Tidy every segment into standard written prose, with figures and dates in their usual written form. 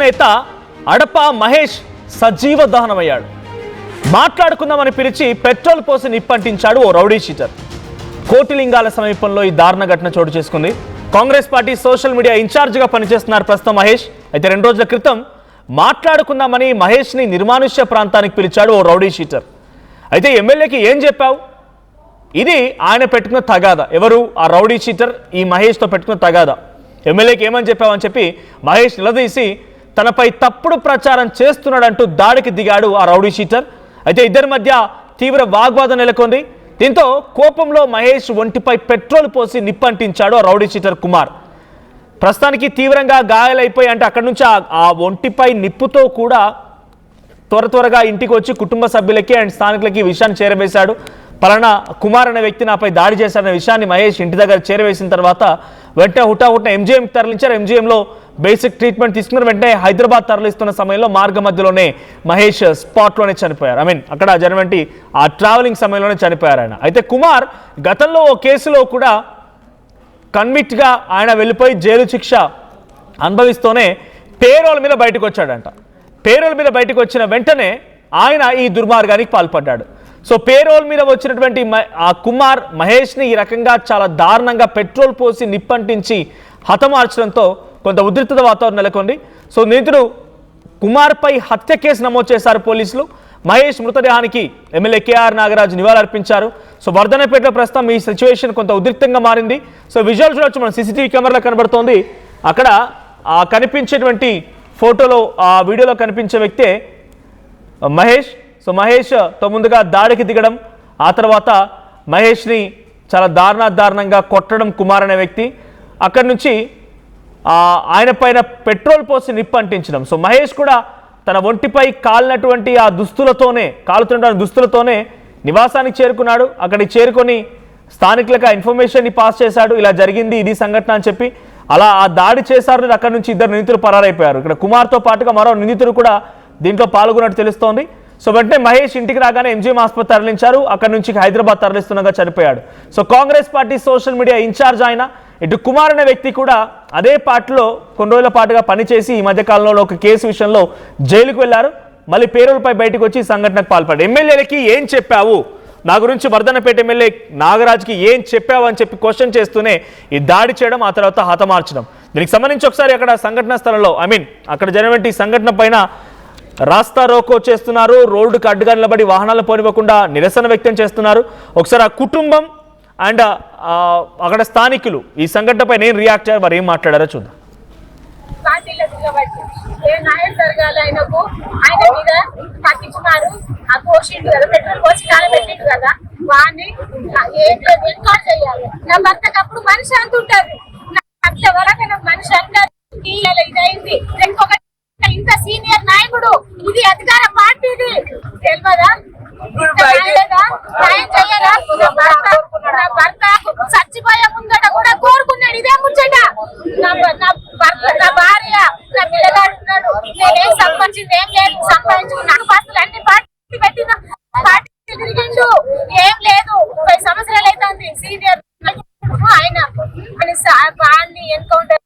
నేత అడప మహేష్ సజీవ దహనమయ్యాడు. మాట్లాడుకుందామని పిలిచి పెట్రోల్ పోసి నిప్పంటించాడు ఓ రౌడీ షీటర్. కోటిలింగాల సమీపంలో ఈ దారుణ ఘటన చోటు చేసుకుంది. కాంగ్రెస్ పార్టీ సోషల్ మీడియా ఇన్ఛార్జిగా పనిచేస్తున్నారు ప్రస్తుతం మహేష్. అయితే 2 రోజుల క్రితం మాట్లాడుకుందామని మహేష్ని నిర్మానుష్య ప్రాంతానికి పిలిచాడు ఓ రౌడీ షీటర్. అయితే ఎమ్మెల్యేకి ఏం చెప్పావు? ఇది ఆయన పెట్టుకున్న తగాదా. ఎవరు? ఆ రౌడీ షీటర్ ఈ మహేష్తో పెట్టుకున్న తగాదా. ఎమ్మెల్యేకి ఏమని చెప్పావని చెప్పి మహేష్ నిలదీసి తనపై తప్పుడు ప్రచారం చేస్తున్నాడంటూ దాడికి దిగాడు ఆ రౌడీ షీటర్. అయితే ఇద్దరి మధ్య తీవ్ర వాగ్వాదం నెలకొంది. దీంతో కోపంలో మహేష్ ఒంటిపై పెట్రోల్ పోసి నిప్పంటించాడు ఆ రౌడీ షీటర్ కుమార్. ప్రస్తుతానికి తీవ్రంగా గాయాలైపోయి అంటే అక్కడి నుంచి ఆ ఒంటిపై నిప్పుతో కూడా త్వరగా ఇంటికి వచ్చి కుటుంబ సభ్యులకి అండ్ స్థానికులకి ఈ విషయాన్ని చేరవేశాడు. పలానా కుమార్ అనే వ్యక్తి నాపై దాడి చేశారనే విషయాన్ని మహేష్ ఇంటి దగ్గర చేరవేసిన తర్వాత వెంటనే హుటాహుటిన ఎంజీఎంకి తరలించారు. ఎంజీఎంలో బేసిక్ ట్రీట్మెంట్ తీసుకున్నారు. వెంటనే హైదరాబాద్ తరలిస్తున్న సమయంలో మార్గ మధ్యలోనే మహేష్ స్పాట్లోనే చనిపోయారు. అక్కడ జరిగినటువంటి ఆ ట్రావెలింగ్ సమయంలోనే చనిపోయారు ఆయన. అయితే కుమార్ గతంలో ఓ కేసులో కూడా కన్విక్ట్గా ఆయన వెళ్ళిపోయి జైలు శిక్ష అనుభవిస్తూనే పేరోల్ మీద బయటకు వచ్చాడంట. పేరోల్ మీద బయటకు వచ్చిన వెంటనే ఆయన ఈ దుర్మార్గానికి పాల్పడ్డాడు. సో పేరోల్ మీద వచ్చినటువంటి ఆ కుమార్ మహేష్ని ఈ రకంగా చాలా దారుణంగా పెట్రోల్ పోసి నిప్పంటించి హతమార్చడంతో కొంత ఉద్రిక్తత వాతావరణం నెలకొంది. సో నిందితుడు కుమార్పై హత్య కేసు నమోదు చేశారు పోలీసులు. మహేష్ మృతదేహానికి ఎమ్మెల్యే కేఆర్ నాగరాజు నివాళులర్పించారు. సో వర్ధనపేటలో ప్రస్తుతం ఈ సిచ్యువేషన్ కొంత ఉద్రిక్తంగా మారింది. సో విజువల్ చూడొచ్చు, మన సీసీటీవీ కెమెరాలో కనబడుతోంది. అక్కడ కనిపించేటువంటి ఫోటోలో ఆ వీడియోలో కనిపించే వ్యక్తే మహేష్. సో మహేష్తో ముందుగా దాడికి దిగడం, ఆ తర్వాత మహేష్ని చాలా దారుణంగా కొట్టడం కుమార్ అనే వ్యక్తి. అక్కడి నుంచి ఆయన పైన పెట్రోల్ పోసి నిప్పంటించడం. సో మహేష్ కూడా తన ఒంటిపై కాలినటువంటి ఆ కాలుతున్న దుస్తులతోనే నివాసానికి చేరుకున్నాడు. అక్కడికి చేరుకొని స్థానికులకు ఇన్ఫర్మేషన్ని పాస్ చేశాడు. ఇలా జరిగింది, ఇది సంఘటన అని చెప్పి. అలా ఆ దాడి చేశారని అక్కడి నుంచి 2 నిందితులు పరారైపోయారు. ఇక్కడ కుమార్తో పాటుగా మరో నిందితుడు కూడా దీంట్లో పాల్గొన్నట్టు తెలుస్తోంది. సో వెంటనే మహేష్ ఇంటికి రాగానే ఎంజీఎం ఆసుపత్రి తరలించారు. అక్కడి నుంచి హైదరాబాద్ తరలిస్తుండగా చనిపోయాడు. So Congress party social media incharge ఆయన. ఇటు కుమార్ అనే వ్యక్తి కూడా అదే పార్టీలో కొన్ని రోజుల పాటుగా పనిచేసి ఈ మధ్యకాలంలో ఒక కేసు విషయంలో జైలుకు వెళ్లారు. మళ్ళీ పేరోల్పై బయటకు వచ్చి సంఘటనకు పాల్పడ్డారు. ఎమ్మెల్యేలకి ఏం చెప్పావు, నా గురించి వర్ధనపేట ఎమ్మెల్యే నాగరాజ్కి ఏం చెప్పావు అని చెప్పి క్వశ్చన్ చేస్తూనే ఈ దాడి చేయడం, ఆ తర్వాత హతమార్చడం. దీనికి సంబంధించి ఒకసారి అక్కడ సంఘటన స్థలంలో అక్కడ జరిగినటువంటి సంఘటన పైన రాస్తా రోకో చేస్తున్నారు. రోడ్డుకు అడ్డుగా నిలబడి వాహనాలు పోనివ్వకుండా నిరసన వ్యక్తం చేస్తున్నారు. ఒకసారి ఆ కుటుంబం అండ్ అక్కడ స్థానికులు ఈ సంఘటనపై నేను రియాక్ట్ అయ్యారు, వారు ఏం మాట్లాడారో చూద్దాం. ఇంత సీనియర్ నాయకుడు, ఇది అధికార పార్టీది తెలియదా? భర్త చచ్చిపోయే ముందట కూడా కోరుకున్నాడు ఇదే ముచ్చట. నా భార్య, నా పిల్లగాడు ఉన్నాడు, నేనేం సంపాదించింది ఏం లేదు, సంపాదించుకున్నాను బస్సులు అన్ని పార్టీ పెట్టిన పార్టీ తిరిగిండు, ఏం లేదు. 30 సంవత్సరాలు అవుతుంది సీనియర్ ఆయన అని ఎన్కౌంటర్.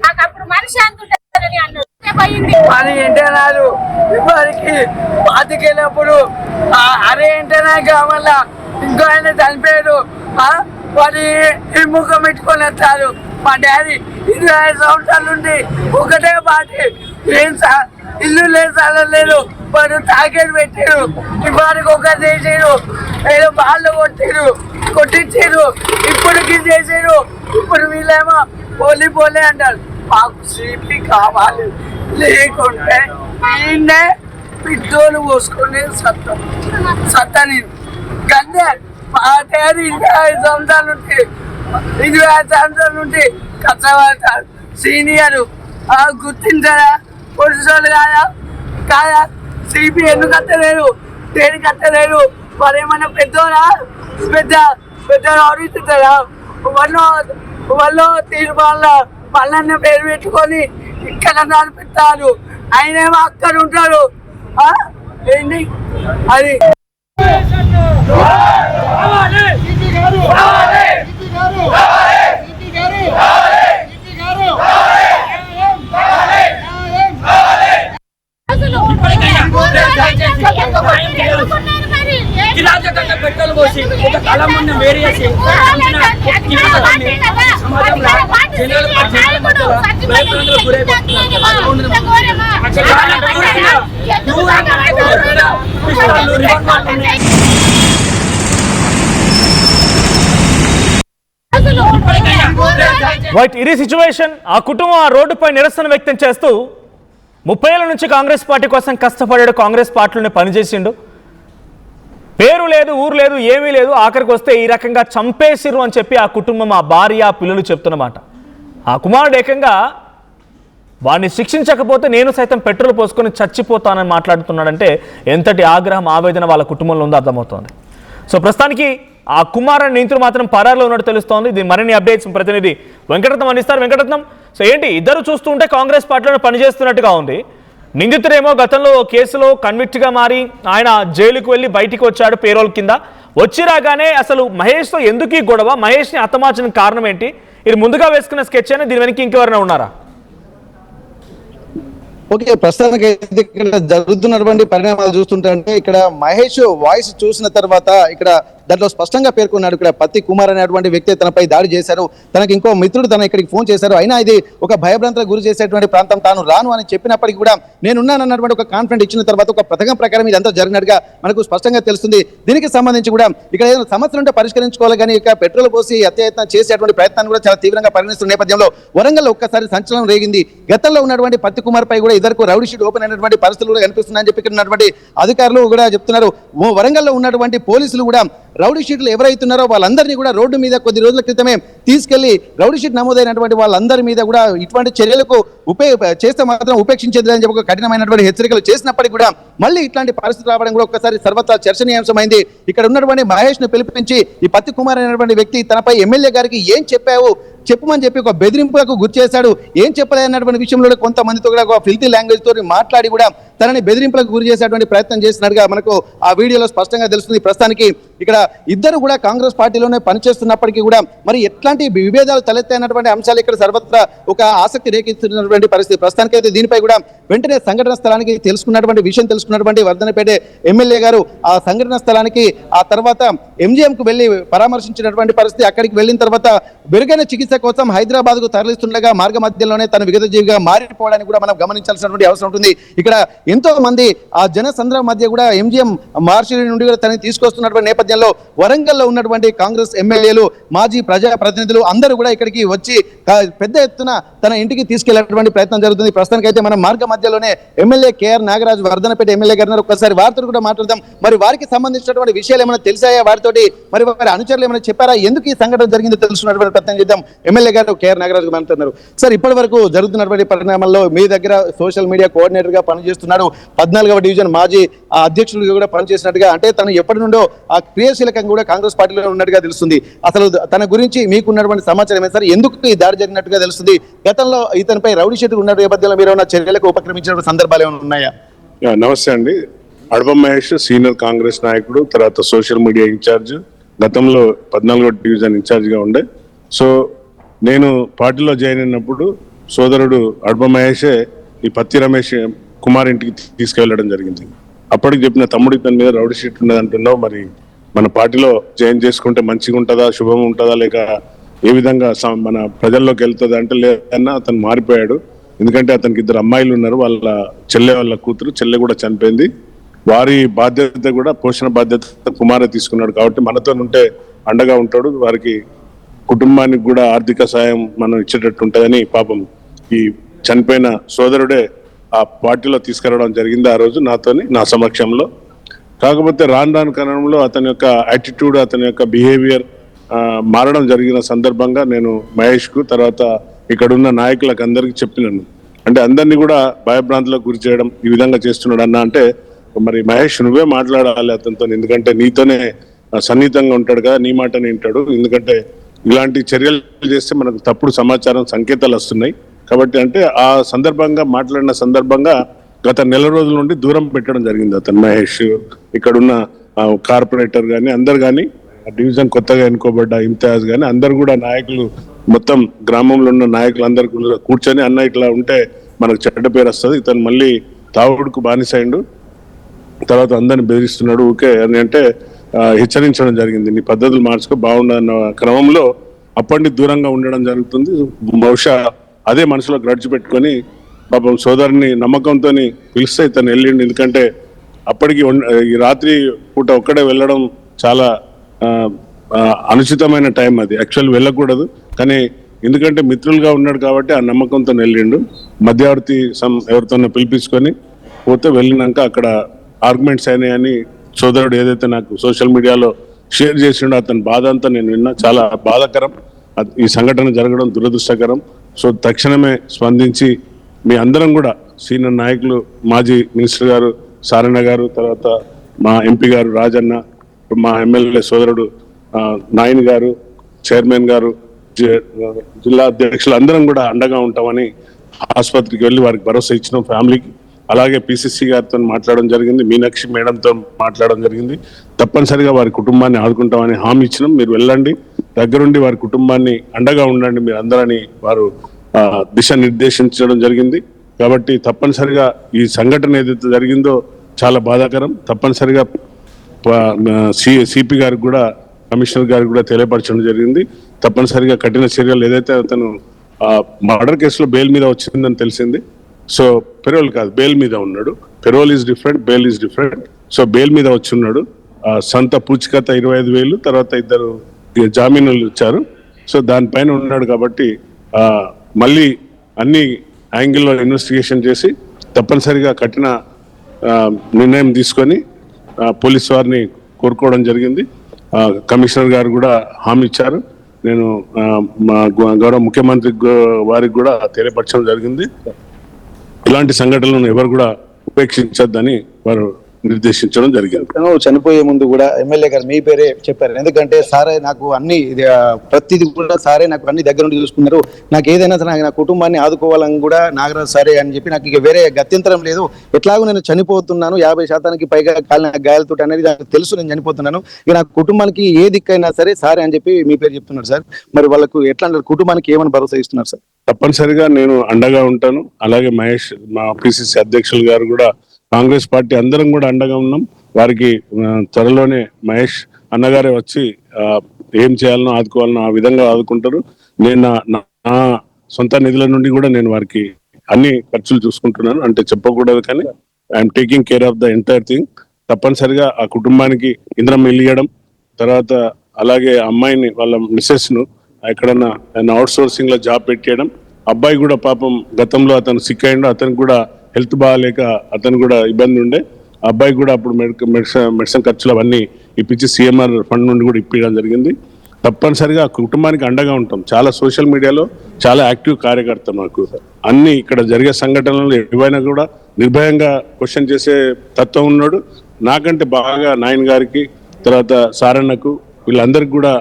నాకు అప్పుడు మనిషి అంటుంటారని అన్నాడు. అని ఇంటర్నాలు ఇప్పటికి పాతికెళ్ళినప్పుడు అరే ఇంటర్నా కావాలా ఇంకో ఆయన చనిపోయారు. వారి ఈ ముఖం పెట్టుకొని వస్తారు. మా డాడీ 25 సంవత్సరాల నుండి ఒకటే పార్టీ, ఏం ఇల్లు లేదు, స్థలం లేదు. వారు తాకేది పెట్టారు, ఇవారికి ఒక చేసారు, ఏదో బాళ్ళు కొట్టించారు, ఇప్పటికి చేసారు. ఇప్పుడు వీళ్ళేమో పోలే అంటారు. మాకు సిపి కావాలి, లేకుంటే ఈయన్నే పిట్టోలు పోసుకుని సత్తని కన్నే. మా డాడీ 25 సంవత్సరాల నుండి కష్టపడతారు. సీనియర్ గుర్తించారా? పోలీసులు కాదా? సిపి ఎందుకు అత్తలేరు, దేనికి అత్తలేరు? మరి ఏమన్నా పెద్ద ఆలోచిస్తారా? వాళ్ళు తీర్మానాల పళ్ళన్న పేరు పెట్టుకొని ఇక్కడ నడిపిస్తారు. ఆయనేమో అక్కడ ఉంటాడు. ఏంటి అది? వేరు చేసి సమాజంలో జనాలు భయభ్రాంతులకు రైట్, ఇది సిచ్యువేషన్. ఆ కుటుంబం ఆ రోడ్డుపై నిరసన వ్యక్తం చేస్తూ 30 ఏళ్ల నుంచి కాంగ్రెస్ పార్టీ కోసం కష్టపడాడు, కాంగ్రెస్ పార్టీలోనే పనిచేసిండు. పేరు లేదు, ఊరు లేదు, ఏమీ లేదు. ఆఖరికి వస్తే ఈ రకంగా చంపేసిరు అని చెప్పి ఆ కుటుంబం, ఆ భార్య, ఆ పిల్లలు చెప్తున్నమాట. ఆ కుమారుడు ఏకంగా వాడిని శిక్షించకపోతే నేను సైతం పెట్రోల్ పోసుకొని చచ్చిపోతానని మాట్లాడుతున్నాడంటే ఎంతటి ఆగ్రహం, ఆవేదన వాళ్ళ కుటుంబంలో ఉందో అర్థమవుతోంది. సో ప్రస్తుతానికి ఆ కుమారుని నిందితుడు మాత్రం పరారులో ఉన్నట్టు తెలుస్తోంది. దీని మరిన్ని అప్డేట్స్ ప్రతినిధి వెంకటరత్నం అందిస్తారు. వెంకటరత్నం, సో ఏంటి ఇద్దరు చూస్తుంటే కాంగ్రెస్ పార్టీలో పనిచేస్తున్నట్టుగా ఉంది. నిందితుడేమో గతంలో కేసులో కన్విక్ట్గా మారి ఆయన జైలుకు వెళ్ళి బయటికి వచ్చాడు పేరోల్ కింద. వచ్చి రాగానే అసలు మహేష్తో ఎందుకు ఈ గొడవ, మహేష్ని హతమార్చిన కారణం ఏంటి? ఇది ముందుగా వేసుకున్న స్కెచ్ అయినా దీని వెనక ఇంకెవరైనా ఉన్నారా? ఓకే, ప్రస్తుతానికి ఇక్కడ జరుగుతున్నటువంటి పరిణామాలు చూస్తుంటే ఇక్కడ మహేష్ వాయిస్ చూసిన తర్వాత ఇక్కడ దాంట్లో స్పష్టంగా పేర్కొన్నాడు. ఇక్కడ పత్తి కుమార్ అనేటువంటి వ్యక్తి తనపై దాడి చేశారు, తనకి ఇంకో మిత్రుడు తన ఇక్కడికి ఫోన్ చేశారు, అయినా ఇది ఒక భయభ్రాంతులకు గురి చేసేటువంటి ప్రాంతం, తాను రాను అని చెప్పినప్పటికీ కూడా నేనున్నానన్నటువంటి ఒక కాన్ఫిడెంట్ ఇచ్చిన తర్వాత ఒక పథకం ప్రకారం ఇదంతా జరిగినట్టుగా మనకు స్పష్టంగా తెలుస్తుంది. దీనికి సంబంధించి కూడా ఇక్కడ ఏదైనా సమస్యలు ఉంటే పరిష్కరించుకోవాలి, కానీ ఇక పెట్రోల్ పోసి హత్యాయత్నం చేసేటువంటి ప్రయత్నాన్ని కూడా చాలా తీవ్రంగా పరిగణిస్తున్న నేపథ్యంలో వరంగల్లో ఒక్కసారి సంచలనం రేగింది. గతంలో ఉన్నటువంటి పత్తి కుమార్ పై కూడా ఇద్దరు రౌడీ షీట్ ఓపెన్ అయినటువంటి పరిస్థితులు కూడా కనిపిస్తున్నాయని చెప్పి ఇక్కడ ఉన్నటువంటి అధికారులు కూడా చెప్తున్నారు. వరంగల్లో ఉన్నటువంటి పోలీసులు కూడా రౌడీ షీట్లు ఎవరైతున్నారో వాళ్ళందరినీ కూడా రోడ్డు మీద కొద్ది రోజుల క్రితమే తీసుకెళ్లి రౌడీ షీట్ నమోదైనటువంటి వాళ్ళందరి మీద కూడా ఇటువంటి చర్యలకు చేస్తే మాత్రం ఉపేక్షించేది అని చెప్పి కఠినమైనటువంటి హెచ్చరికలు చేసినప్పటికీ కూడా మళ్ళీ ఇట్లాంటి పరిస్థితి రావడం కూడా ఒక్కసారి సర్వత్రా చర్చనీయాంశమైంది. ఇక్కడ ఉన్నటువంటి మహేష్ ను పిలిపించి ఈ పత్తి కుమార్ అనేటువంటి వ్యక్తి తనపై ఎమ్మెల్యే గారికి ఏం చెప్పావు చెప్పమని చెప్పి ఒక బెదిరింపులకు గురి చేశాడు, ఏం చెప్పలేనటువంటి విషయంలో కొంతమందితో కూడా ఒక ఫిల్తీ లాంగ్వేజ్ తోటి మాట్లాడి కూడా తనని బెదిరింపులకు గురి చేసేటువంటి ప్రయత్నం చేసినట్టుగా మనకు ఆ వీడియోలో స్పష్టంగా తెలుస్తుంది. ప్రస్తుతానికి ఇక్కడ ఇద్దరు కూడా కాంగ్రెస్ పార్టీలోనే పనిచేస్తున్నప్పటికీ కూడా మరి ఎట్లాంటి విభేదాలు తలెత్తాయినటువంటి అంశాలు ఇక్కడ సర్వత్రా ఒక ఆసక్తి రేకెత్తున్నటువంటి పరిస్థితి. ప్రస్తుతానికి అయితే దీనిపై కూడా వెంటనే సంఘటన స్థలానికి తెలుసుకున్నటువంటి వర్ధనపేట ఎమ్మెల్యే గారు ఆ సంఘటన స్థలానికి ఆ తర్వాత ఎంజీఎంకు వెళ్లి పరామర్శించినటువంటి పరిస్థితి. అక్కడికి వెళ్ళిన తర్వాత మెరుగైన చికిత్స కోసం హైదరాబాద్ కు తరలిస్తుండగా మార్గ మధ్యలోనే తన విగతజీవిగా మారిపోవడానికి కూడా మనం గమనించాల్సినటువంటి అవసరం ఉంటుంది. ఇక్కడ ఎంతో మంది ఆ జన సంద్రం మధ్య కూడా ఎంజీఎం మార్షల్ నుండి కూడా తనని తీసుకొస్తున్నటువంటి నేపథ్యంలో వరంగల్లో ఉన్నటువంటి కాంగ్రెస్ ఎమ్మెల్యేలు, మాజీ ప్రజాప్రతినిధులు అందరూ కూడా ఇక్కడికి వచ్చి పెద్ద ఎత్తున తన ఇంటికి తీసుకెళ్లేటువంటి ప్రయత్నం జరుగుతుంది. ప్రస్తుతానికి అయితే మనం మార్గ మధ్యలోనే MLA K R Nagaraju Vardhannapet MLA గారు ఒక్కసారి వారితో కూడా మాట్లాడదాం. మరి వారికి సంబంధించినటువంటి విషయాలు ఏమైనా తెలిసాయా వారితోటి, మరి వారి అనుచరులు ఏమైనా చెప్పారా, ఎందుకు ఈ సంఘటన జరిగిందో తెలుసుకున్నటువంటి ప్రయత్నం చేద్దాం. ఎమ్మెల్యే గారు కేఆర్ నాగరాజు మాట్లాడుతున్నారు. సార్, ఇప్పటి వరకు జరుగుతున్నటువంటి పరిణామాల్లో మీ దగ్గర సోషల్ మీడియా కోఆర్డినేటర్ గా పనిచేస్తున్నాడు, 14వ డివిజన్ మాజీ అధ్యక్షుడిగా కూడా పనిచేసినట్టుగా, అంటే తను ఎప్పటి నుండో ఆ క్రియాశీలకంగా కూడా కాంగ్రెస్ పార్టీలో ఉన్నట్టుగా తెలుస్తుంది. అసలు తన గురించి మీకు ఉన్నటువంటి సమాచారం ఏంటి సార్? ఎందుకు ఈ దాడి జరిగినట్టుగా తెలుస్తుంది? గతంలో ఇతనిపై రౌడీ షీట్ ఉన్న నేపథ్యంలో మీరు ఉన్న చర్యలకు ఉపక్రమించిన సందర్భాలు ఏమైనా ఉన్నాయా? నమస్తే అండి. అడప మహేష్ సీనియర్ కాంగ్రెస్ నాయకుడు, తర్వాత సోషల్ మీడియా ఇన్ఛార్జ్, గతంలో 14వ డివిజన్ ఇన్ఛార్జ్ గా ఉండే. సో నేను పార్టీలో జాయిన్ అయినప్పుడు సోదరుడు అడప మహేషే ఈ పత్తి రమేష్ కుమార్ ఇంటికి తీసుకెళ్లడం జరిగింది. అప్పటికి చెప్పిన తమ్ముడు ఇతని మీద రౌడీ షీట్ ఉన్నది అంటున్నావు, మరి మన పార్టీలో జాయిన్ చేసుకుంటే మంచిగా ఉంటుందా, శుభం ఉంటుందా, లేక ఏ విధంగా మన ప్రజల్లోకి వెళ్తుంది అంటే లేదన్నా అతను మారిపోయాడు. ఎందుకంటే అతనికి 2 అమ్మాయిలు ఉన్నారు, వాళ్ళ కూతురు చెల్లె కూడా చనిపోయింది. వారి బాధ్యత కూడా పోషణ బాధ్యత కుమారే తీసుకున్నాడు కాబట్టి మనతో ఉంటే అండగా ఉంటాడు, వారికి కుటుంబానికి కూడా ఆర్థిక సాయం మనం ఇచ్చేటట్టు ఉంటుందని పాపం ఈ చనిపోయిన సోదరుడే ఆ పార్టీలో తీసుకురావడం జరిగింది ఆ రోజు నాతోని, నా సమక్షంలో. కాకపోతే రాను కాలంలో అతని యొక్క యాటిట్యూడ్, అతని యొక్క బిహేవియర్ మారడం జరిగిన సందర్భంగా నేను మహేష్కు తర్వాత ఇక్కడున్న నాయకులకు అందరికీ చెప్పినాను. అంటే అందరినీ కూడా భయభ్రాంతులకు గురి చేయడం ఈ విధంగా చేస్తున్నాడు అన్న అంటే, మరి మహేష్ నువ్వే మాట్లాడాలి అతనితో, ఎందుకంటే నీతోనే సన్నిహితంగా ఉంటాడు కదా, నీ మాటనే వింటాడు. ఎందుకంటే ఇలాంటి చర్యలు చేస్తే మనకు తప్పుడు సమాచారం, సంకేతాలు వస్తున్నాయి కాబట్టి అంటే ఆ సందర్భంగా మాట్లాడిన సందర్భంగా గత నెల రోజుల నుండి దూరం పెట్టడం జరిగింది అతను మహేష్. ఇక్కడున్న కార్పొరేటర్ కానీ అందరు కానీ, డివిజన్ కొత్తగా ఎన్నుకోబడ్డ ఇంతియాజ్ కానీ అందరు కూడా నాయకులు, మొత్తం గ్రామంలో ఉన్న నాయకులు అందరు కూర్చొని అన్న ఇట్లా ఉంటే మనకు చెడ్డ పేరు వస్తుంది, ఇతను మళ్ళీ తాగుడుకు బానిసైండు, తర్వాత అందరిని బెదిరిస్తున్నాడు ఊకే అని అంటే హెచ్చరించడం జరిగింది. నీ పద్ధతులు మార్చుకో బాగుండన్న క్రమంలో అప్పటి దూరంగా ఉండడం జరుగుతుంది. బహుశా అదే మనసులో గ్రడ్జ్ పెట్టుకొని పాపం సోదరుని నమ్మకంతో పిలిస్తే తను వెళ్ళిండు. ఎందుకంటే అప్పటికి ఈ రాత్రి పూట ఒక్కడే వెళ్ళడం చాలా అనుచితమైన టైం. అది యాక్చువల్ వెళ్ళకూడదు, కానీ ఎందుకంటే మిత్రులుగా ఉన్నాడు కాబట్టి ఆ నమ్మకంతో వెళ్ళిండు. మధ్యవర్తి ఎవరితోనో పిలిపించుకొని పోతే వెళ్ళినాక అక్కడ ఆర్గ్యుమెంట్స్ అయినాయని సోదరుడు ఏదైతే నాకు సోషల్ మీడియాలో షేర్ చేసిండో అతని బాధ అంతా నేను విన్నా. చాలా బాధాకరం ఈ సంఘటన జరగడం, దురదృష్టకరం. సో తక్షణమే స్పందించి మీ అందరం కూడా సీనియర్ నాయకులు, మాజీ మినిస్టర్ గారు సారణ గారు, తర్వాత మా ఎంపీ గారు రాజన్న, మా ఎమ్మెల్యే సోదరుడు నాయన్ గారు, చైర్మన్ గారు, జిల్లా అధ్యక్షులు అందరం కూడా అండగా ఉంటామని ఆసుపత్రికి వెళ్ళి వారికి భరోసా ఇచ్చినాం ఫ్యామిలీకి. అలాగే పిసిసి గారితో మాట్లాడడం జరిగింది, మీనాక్షి మేడంతో మాట్లాడడం జరిగింది. తప్పనిసరిగా వారి కుటుంబాన్ని ఆదుకుంటామని హామీ ఇచ్చినాం. మీరు వెళ్ళండి, దగ్గరుండి వారి కుటుంబాన్ని అండగా ఉండండి మీరు అందరని వారు దిశ నిర్దేశించడం జరిగింది. కాబట్టి తప్పనిసరిగా ఈ సంఘటన ఏదైతే జరిగిందో చాలా బాధాకరం. తప్పనిసరిగా సిపి గారికి కూడా, కమిషనర్ గారికి కూడా తెలియపరచడం జరిగింది. తప్పనిసరిగా కఠిన చర్యలు, ఏదైతే అతను మర్డర్ కేసులో బెయిల్ మీద వచ్చిందని తెలిసింది. సో పెరోల్ కాదు, బెయిల్ మీద ఉన్నాడు. Parole is different, bail is different. So bail మీద వచ్చి ఉన్నాడు. సొంత పూచికత 25,000, తర్వాత 2 జామీనులు ఇచ్చారు. సో దానిపైన ఉన్నాడు కాబట్టి మళ్ళీ అన్ని యాంగిల్లో ఇన్వెస్టిగేషన్ చేసి తప్పనిసరిగా కఠిన నిర్ణయం తీసుకొని పోలీస్ వారిని కోరుకోవడం జరిగింది. కమిషనర్ గారు కూడా హామీ ఇచ్చారు. నేను మా గౌరవ ముఖ్యమంత్రి వారికి కూడా తెలియపరచడం జరిగింది. ఇలాంటి సంఘటనలను ఎవరు కూడా ఉపేక్షించొద్దని వారు నిర్దేశించడం జరిగింది. చనిపోయే ముందు కూడా ఎమ్మెల్యే గారు మీ పేరే చెప్పారు. ఎందుకంటే సారే నాకు అన్ని ప్రతిదీ కూడా సారే నాకు అన్ని దగ్గర నుండి చూసుకున్నారు. నాకు ఏదైనా సరే నా కుటుంబాన్ని ఆదుకోవాలని కూడా నాగరాజు సారే అని చెప్పి నాకు ఇక వేరే గత్యంతరం లేదు. ఎట్లాగో నేను చనిపోతున్నాను, 50% పైగా కాలిన గాయాలతో అనేది నాకు తెలుసు, నేను చనిపోతున్నాను. ఇక నా కుటుంబానికి ఏ దిక్కైనా సరే సారే అని చెప్పి మీ పేరు చెప్తున్నారు సార్. మరి వాళ్ళకు ఎట్లా కుటుంబానికి ఏమని భరోసా ఇస్తున్నారు సార్? తప్పనిసరిగా నేను అండగా ఉంటాను. అలాగే మహేష్, మా పిసిసి అధ్యక్షులు గారు కూడా, కాంగ్రెస్ పార్టీ అందరం కూడా అండగా ఉన్నాం. వారికి త్వరలోనే మహేష్ అన్నగారే వచ్చి ఏం చేయాలనో ఆదుకోవాలనో ఆ విధంగా ఆదుకుంటారు. నేను నా సొంత నిధుల నుండి కూడా నేను వారికి అన్ని ఖర్చులు చూసుకుంటున్నాను. అంటే చెప్పకూడదు, కానీ I'm taking care of the entire thing. తప్పనిసరిగా ఆ కుటుంబానికి ఇంద్రం ఇయ్యడం, తర్వాత అలాగే అమ్మాయిని, వాళ్ళ మిస్సెస్ ను ఎక్కడన్నా అవుట్ సోర్సింగ్ లో జాబ్ పెట్టేయడం. అబ్బాయి కూడా పాపం గతంలో అతను సిక్ అయ్యిండు, అతనికి కూడా హెల్త్ బాగాలేక అతను కూడా ఇబ్బంది ఉండే. అబ్బాయి కూడా అప్పుడు మెడిసిన్ ఖర్చులు అవన్నీ ఇప్పించి సిఎంఆర్ ఫండ్ నుండి కూడా ఇప్పించడం జరిగింది. తప్పనిసరిగా కుటుంబానికి అండగా ఉంటాం. చాలా సోషల్ మీడియాలో చాలా యాక్టివ్ కార్యకర్త మాకు. అన్ని ఇక్కడ జరిగే సంఘటనలు ఏవైనా కూడా నిర్భయంగా క్వశ్చన్ చేసే తత్వం ఉన్నాడు. నాకంటే బాగా నాయన్ గారికి, తర్వాత సారన్నకు, వీళ్ళందరికీ కూడా,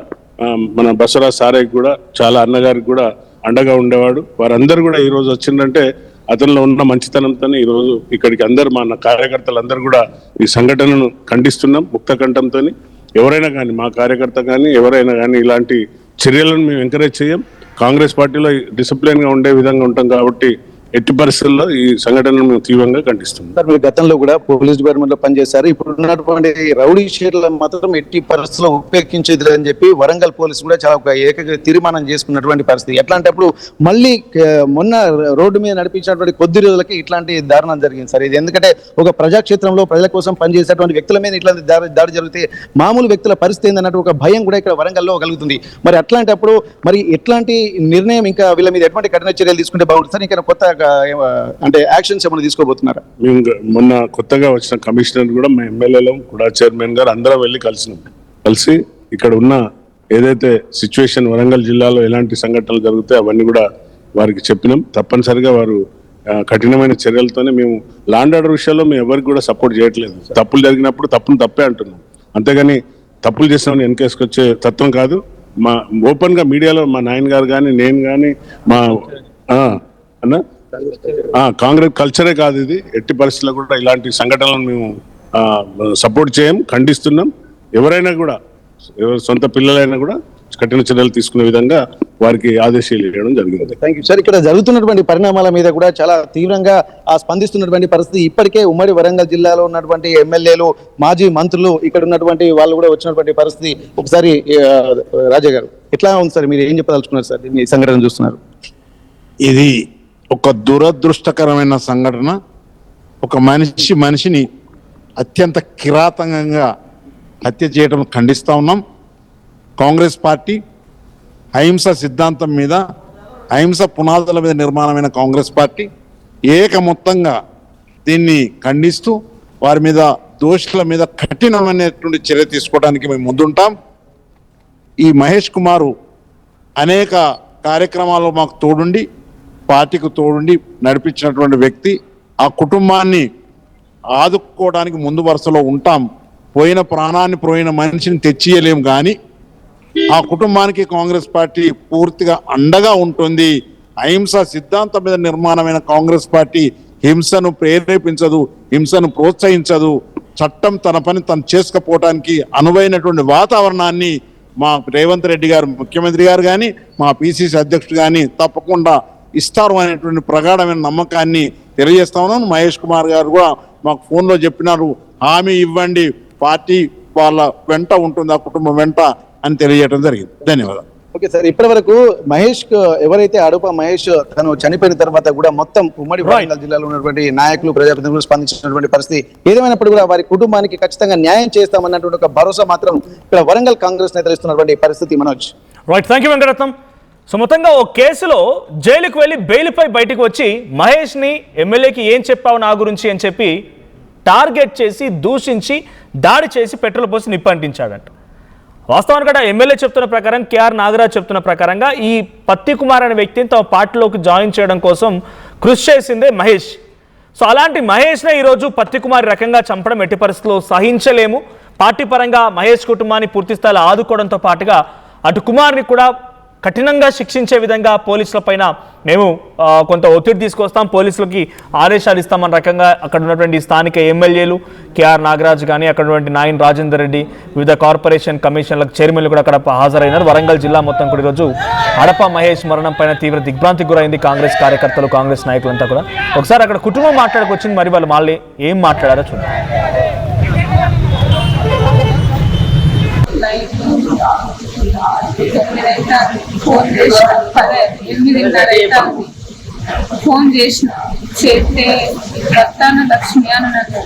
మన బసవరాజ్ సారయ్యకి కూడా, చాలా అన్నగారికి కూడా అండగా ఉండేవాడు. వారందరూ కూడా ఈ రోజు వచ్చిందంటే అతనిలో ఉన్న మంచితనంతో ఈ రోజు ఇక్కడికి అందరు మన కార్యకర్తలు అందరూ కూడా ఈ సంఘటనను ఖండిస్తున్నాం ముక్త కంఠంతో. ఎవరైనా కానీ, మా కార్యకర్త కానీ ఎవరైనా కానీ ఇలాంటి చర్యలను మేము ఎంకరేజ్ చేయం. కాంగ్రెస్ పార్టీలో డిసిప్లిన్ గా ఉండే విధంగా ఉంటాం కాబట్టి ఎట్టి పరిస్థితుల్లో ఈ సంఘటనను మేము తీవ్రంగా ఖండిస్తున్నాం. సార్, మీరు గతంలో కూడా పోలీస్ డిపార్ట్మెంట్ లో పనిచేశారు. ఇప్పుడు ఉన్నటువంటి రౌడీ షీట్ల మాత్రం ఎట్టి పరిస్థితుల్లో ఉపేక్షించేది అని చెప్పి వరంగల్ పోలీసు కూడా చాలా ఒక ఏకైక తీర్మానం చేసుకున్నటువంటి పరిస్థితి. ఎట్లాంటప్పుడు మళ్ళీ మొన్న రోడ్డు మీద నడిపించినటువంటి కొద్ది రోజులకి ఇట్లాంటి దారుణం జరిగింది సార్. ఇది ఎందుకంటే ఒక ప్రజాక్షేత్రంలో ప్రజల కోసం పనిచేసేటువంటి వ్యక్తుల మీద ఇట్లాంటి దాడి జరిగితే మామూలు వ్యక్తుల పరిస్థితి ఏందన్నట్టు ఒక భయం కూడా ఇక్కడ వరంగల్లో కలుగుతుంది. మరి అట్లాంటప్పుడు మరి ఎట్లాంటి నిర్ణయం, ఇంకా వీళ్ళ మీద ఎటువంటి కఠిన చర్యలు తీసుకుంటే బాగుంటుంది సార్? ఇంకా కొత్త అంటే యాక్షన్స్ ఏమైనా తీసుకోబోతున్నారా? మేము మొన్న కొత్తగా వచ్చిన కమిషనర్ కూడా, మా ఎమ్మెల్యేలు కూడా, చైర్మన్ గారు అందరం వెళ్ళి కలిసి ఇక్కడ ఉన్న ఏదైతే సిచ్యువేషన్ వరంగల్ జిల్లాలో ఎలాంటి సంఘటనలు జరుగుతాయి అవన్నీ కూడా వారికి చెప్పినాం. తప్పనిసరిగా వారు కఠినమైన చర్యలతోనే, మేము లాండ్ ఆర్డర్ విషయాల్లో మేము ఎవరికి కూడా సపోర్ట్ చేయట్లేదు. తప్పులు జరిగినప్పుడు తప్పును తప్పే అంటున్నాం, అంతేగాని తప్పులు చేసిన వెనకేసుకొచ్చే తత్వం కాదు. మా ఓపెన్ గా మీడియాలో మా నాయన్ గారు కానీ, నేను కానీ, మా అన్న కాంగ్రెస్ కల్చరే కాదు ఇది. ఎట్టి పరిస్థితుల్లో కూడా ఇలాంటి సంఘటనలను మేము సపోర్ట్ చేయం, ఖండిస్తున్నాం. ఎవరైనా కూడా ఎవరు సొంత పిల్లలైనా కూడా కఠిన చర్యలు తీసుకునే విధంగా వారికి ఆదేశాలు ఇవ్వడం జరిగింది. Thank you sir. ఇక్కడ జరుగుతున్నటువంటి పరిణామాల మీద కూడా చాలా తీవ్రంగా స్పందిస్తున్నటువంటి పరిస్థితి. ఇప్పటికే ఉమ్మడి వరంగల్ జిల్లాలో ఉన్నటువంటి ఎమ్మెల్యేలు, మాజీ మంత్రులు, ఇక్కడ ఉన్నటువంటి వాళ్ళు కూడా వచ్చినటువంటి పరిస్థితి. ఒకసారి రాజా గారు ఎట్లా ఉంది సార్, మీరు ఏం చెప్పదలుచుకున్నారు సార్ ఈ సంఘటన చూస్తున్నారు? ఇది ఒక దురదృష్టకరమైన సంఘటన. ఒక మనిషిని అత్యంత కిరాతకంగా హత్య చేయడం ఖండిస్తూ ఉన్నాం. కాంగ్రెస్ పార్టీ అహింస సిద్ధాంతం మీద, అహింస పునాదుల మీద నిర్మాణమైన కాంగ్రెస్ పార్టీ ఏకమొత్తంగా దీన్ని ఖండిస్తూ వారి మీద, దోషుల మీద కఠినమైనటువంటి చర్య తీసుకోవడానికి మేము ముందుంటాం. ఈ మహేష్ కుమారు అనేక కార్యక్రమాల్లో మాకు తోడుండి, పార్టీకి తోడుండి నడిపించినటువంటి వ్యక్తి. ఆ కుటుంబాన్ని ఆదుకోవడానికి ముందు వరుసలో ఉంటాం. పోయిన ప్రాణాన్ని, పోయిన మనిషిని తెచ్చియలేం, కానీ ఆ కుటుంబానికి కాంగ్రెస్ పార్టీ పూర్తిగా అండగా ఉంటుంది. అహింస సిద్ధాంతం మీద నిర్మాణమైన కాంగ్రెస్ పార్టీ హింసను ప్రేరేపించదు, హింసను ప్రోత్సహించదు. చట్టం తన పని తను చేసుకపోవడానికి అనువైనటువంటి వాతావరణాన్ని మా రేవంత్ రెడ్డి గారు, ముఖ్యమంత్రి గారు కానీ, మా పిసిసి అధ్యక్షుడు కానీ తప్పకుండా ఇస్తారు అనేటువంటి ప్రగాఢమైన నమ్మకాన్ని తెలియజేస్తా ఉన్నాను. మహేష్ కుమార్ గారు కూడా మాకు ఫోన్లో చెప్పినారు, హామీ ఇవ్వండి, పార్టీ వాళ్ళ వెంట ఉంటుంది, ఆ కుటుంబం వెంట అని తెలియజేయడం జరిగింది. ధన్యవాదాలు. ఓకే సార్, ఇప్పటి వరకు మహేష్ ఎవరైతే అడుప మహేష్ తను చనిపోయిన తర్వాత కూడా మొత్తం ఉమ్మడి వరంగల్ జిల్లాలో ఉన్నటువంటి నాయకులు, ప్రజాప్రతినిధులు స్పందించినటువంటి పరిస్థితి. ఏదేమైనప్పుడు కూడా వారి కుటుంబానికి ఖచ్చితంగా న్యాయం చేస్తామన్నటువంటి ఒక భరోసా మాత్రం ఇక్కడ వరంగల్ కాంగ్రెస్ నేతలు ఇస్తున్నటువంటి పరిస్థితి. Manoj right, thank you Venkataratnam. So మొత్తంగా ఓ కేసులో జైలుకు వెళ్ళి బెయిల్పై బయటకు వచ్చి మహేష్ని ఎమ్మెల్యేకి ఏం చెప్పావు నా గురించి అని చెప్పి టార్గెట్ చేసి, దూషించి, దాడి చేసి పెట్రోల్ పోసి నిప్పంటించాడంట. వాస్తవానికి కూడా ఎమ్మెల్యే చెప్తున్న ప్రకారం, కేఆర్ నాగరాజ్ చెప్తున్న ప్రకారంగా ఈ పత్తి కుమార్ అనే వ్యక్తిని తమ పార్టీలోకి జాయిన్ చేయడం కోసం కృషి చేసిందే మహేష్. సో అలాంటి మహేష్నే ఈరోజు పత్తి కుమార్ రకంగా చంపడం ఎట్టి పరిస్థితుల్లో సహించలేము. పార్టీ పరంగా మహేష్ కుటుంబాన్ని పూర్తి స్థాయిలో ఆదుకోవడంతో పాటుగా అటు కుమార్ని కూడా కఠినంగా శిక్షించే విధంగా పోలీసుల పైన మేము కొంత ఒత్తిడి తీసుకొస్తాం, పోలీసులకి ఆదేశాలు ఇస్తామన్న రకంగా అక్కడ ఉన్నటువంటి స్థానిక ఎమ్మెల్యేలు, కేఆర్ నాగరాజ్ కానీ, అక్కడ ఉన్నటువంటి నాయన్ రాజేందర్ రెడ్డి, వివిధ కార్పొరేషన్ కమిషన్లకు చైర్మన్లు కూడా అక్కడ హాజరైనారు. వరంగల్ జిల్లా మొత్తం కూడా ఈరోజు అడప మహేష్ మరణం పైన తీవ్ర దిగ్భ్రాంతికి గురైంది కాంగ్రెస్ కార్యకర్తలు, కాంగ్రెస్ నాయకులంతా కూడా. ఒకసారి అక్కడ కుటుంబం మాట్లాడుకొచ్చింది, మరి వాళ్ళు మళ్ళీ ఏం మాట్లాడారో చూద్దాం. ఫోన్ చేసిన 8:30 ఫోన్ చేసిన చేస్తే రత్తాన లక్ష్మి అని అన్నాడు.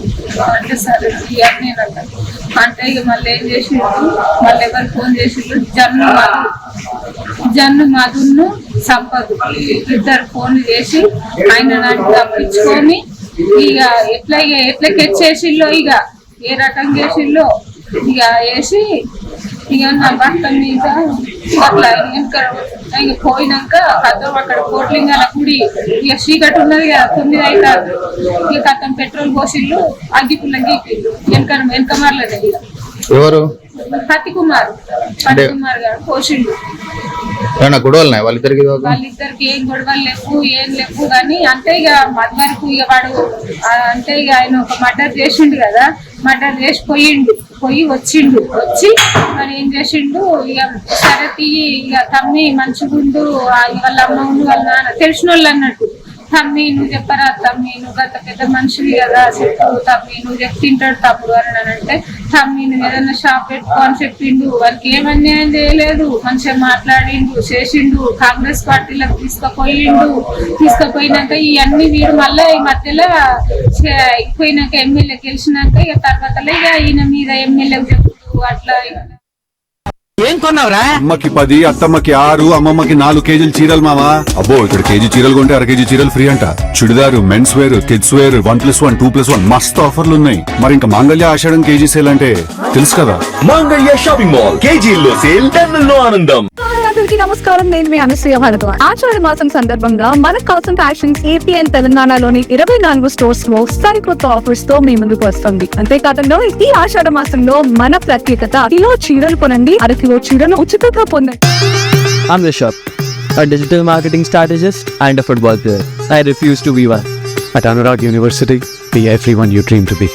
అంటే సరే ఇవన్నీ అన్నాడు. అంటే ఇక మళ్ళీ ఏం చేసిండు, మళ్ళీ ఎవరు ఫోన్ చేసిండు, జన్ను మధును సంపదు ఇద్దరు ఫోన్లు చేసి ఆయన నాకు తప్పించుకొని ఇక ఎట్లా చేసిల్లో, ఇక ఏ రకం చేసిల్లో ఇక వేసి ఇక నా భర్త మీద అట్లా ఇక పోయినాక కథం అక్కడ కోట్లింగాల గుడి ఇక చీకటి ఉన్నది కదా, 9 అవుతారు. ఇక కథం పెట్రోల్ పోసిళ్ళు, అగ్గిపుల్ల గీపిళ్ళు వెనక మరలేదు. ఇక ఎవరు? పత్తి కుమార్ గారు పోసిండు. గొడవలు వాళ్ళిద్దరికి ఏం గొడవలు లేవు కానీ అంటే ఇక మధ్యవరకు ఇక వాడు అంటే ఇక ఆయన ఒక మర్డర్ చేసిండు కదా, మర్డర్ చేసి వచ్చి మరి ఏం చేసిండు, ఇక సరే తీయి ఇక తమ్మి మంచిగుండు, వాళ్ళ అమ్మ ఉండు, వాళ్ళ నాన్న తెలిసిన వాళ్ళు అన్నట్టు, తమ్మి నువ్వు చెప్పరా, తమ్మి నువ్వు గత పెద్ద మనిషివి కదా, చెప్పు తమ్మి నువ్వు తింటాడు తప్పుడు అని అంటే, తమ్మి నువ్వు ఏదైనా షాప్ పెట్టుకో అని చెప్పిండు. వాళ్ళకి ఏం అన్యాయం చేయలేదు, మంచిగా మాట్లాడిండు, చేసిండు, కాంగ్రెస్ పార్టీలకు తీసుకుపోయినాక ఇవన్నీ వీడు మళ్ళీ ఈ మధ్యలో పోయినాక ఎమ్మెల్యే గెలిచినాక ఇక తర్వాత ఇక ఈయన మీద ఎమ్మెల్యేకి చెప్పుడు అట్లా. ఏం కొన్నావురా? అమ్మకి 10, అత్తమ్మకి 6, అమ్మమ్మకి 4 కేజీలు చీరలు మావా. అబ్బో, ఇక్కడ కేజీ చీరలు కొంటే 1/2 కేజీ చీరలు ఫ్రీ అంట. Churidar, men's wear, kids wear 1+1, 2+1 మస్తు ఆఫర్లు ఉన్నాయి. మరి ఇంకా మాంగళ్య ఆషాఢం కేజీ సేల్ అంటే తెలుసు కదా. మాంగళ్య షాపింగ్ మాల్ కేజీల్లో సేల్, టన్నుల్లో ఆనందం. నమస్కారం, నేను మీ అనసూయ భారద్వాజ్. ఆషాఢ మాసం సందర్భంగా మన కాసం ఫ్యాషన్స్ ఏపీ అండ్ తెలంగాణలోని 24 స్టోర్స్ లో సరికొత్త ఆఫర్స్ తో మీ ముందుకు వస్తుంది. అంతేకాదంలో ఈ ఆషాఢ మాసంలో మన ప్రత్యేకత, కిలో చీరలు కొనండి, 1/2 కిలో చీరలు ఉచితంగా పొందండి. I'm Rishabh, a digital marketing strategist and a football player. I refuse to be one. At Anurag University, be everyone you dream to be.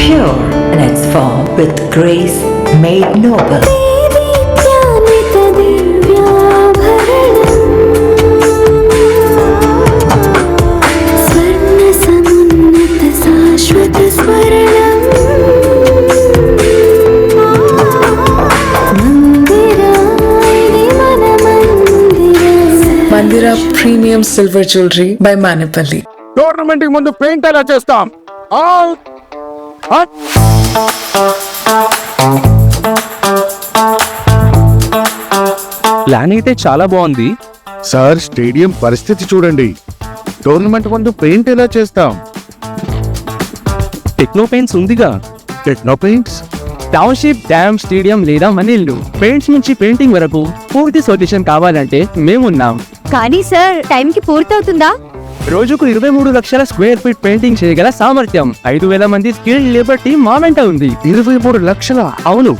pure in its form with grace made noble. Mandira Premium Silver Jewelry by Manipali. Tournament ముందు paint ఎలా చేస్తాం plan అయితే చాలా బాగుంది. Sir stadium పరిస్థితి చూడండి. Tournament ముందు paint ఎలా చేస్తాం? టెక్నో పెయింట్స్ ఉందిగా. Techno paints, township, dam, stadium లేదా మనీళ్ళు, పెయింట్స్ నుంచి పెయింటింగ్ వరకు పూర్తి సొల్యూషన్ కావాలంటే మేమున్నాం. కానీ సార్ టైం కి పూర్తవుతుందా? రోజుకు 23 లక్షల స్క్వేర్ ఫీట్ పెయింటింగ్ చేయగల సామర్థ్యం, 5,000 మంది స్కిల్డ్ లేబర్ టీం మా వెంట ఉంది. 23 లక్షల? అవును.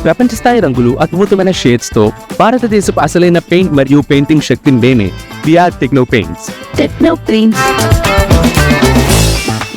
ప్రపంచ స్థాయి రంగులు, అద్భుతమైన షేడ్స్ తో భారతదేశపు అసలైన పెయింట్ మరియు పెయింటింగ్ శక్తిని నేనే. V R techno paints. Techno Paints.